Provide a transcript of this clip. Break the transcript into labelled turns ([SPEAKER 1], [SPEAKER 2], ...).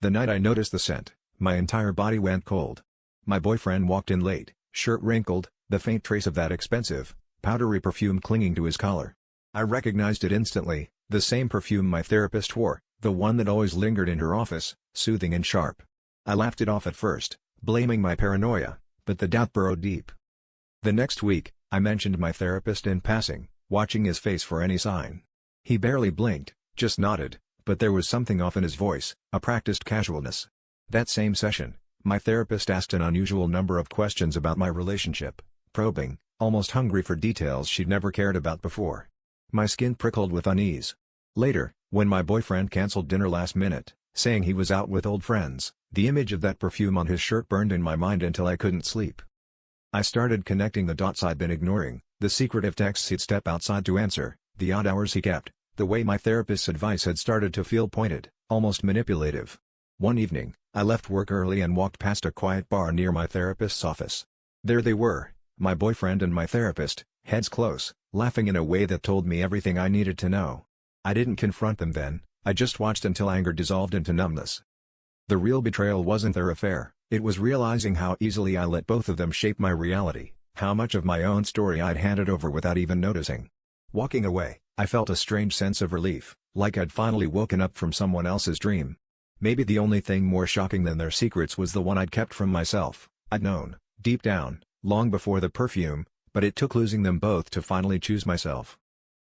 [SPEAKER 1] The night I noticed the scent, my entire body went cold. My boyfriend walked in late, shirt wrinkled, the faint trace of that expensive, powdery perfume clinging to his collar. I recognized it instantly, the same perfume my therapist wore, the one that always lingered in her office, soothing and sharp. I laughed it off at first, blaming my paranoia, but the doubt burrowed deep. The next week, I mentioned my therapist in passing, watching his face for any sign. He barely blinked, just nodded, but there was something off in his voice, a practiced casualness. That same session, my therapist asked an unusual number of questions about my relationship, probing, almost hungry for details she'd never cared about before. My skin prickled with unease. Later, when my boyfriend canceled dinner last minute, saying he was out with old friends, the image of that perfume on his shirt burned in my mind until I couldn't sleep. I started connecting the dots I'd been ignoring, the secretive texts he'd step outside to answer, the odd hours he kept, the way my therapist's advice had started to feel pointed, almost manipulative. One evening, I left work early and walked past a quiet bar near my therapist's office. There they were, my boyfriend and my therapist, heads close, laughing in a way that told me everything I needed to know. I didn't confront them then, I just watched until anger dissolved into numbness. The real betrayal wasn't their affair, it was realizing how easily I let both of them shape my reality, how much of my own story I'd handed over without even noticing. Walking away, I felt a strange sense of relief, like I'd finally woken up from someone else's dream. Maybe the only thing more shocking than their secrets was the one I'd kept from myself. I'd known, deep down, long before the perfume, but it took losing them both to finally choose myself.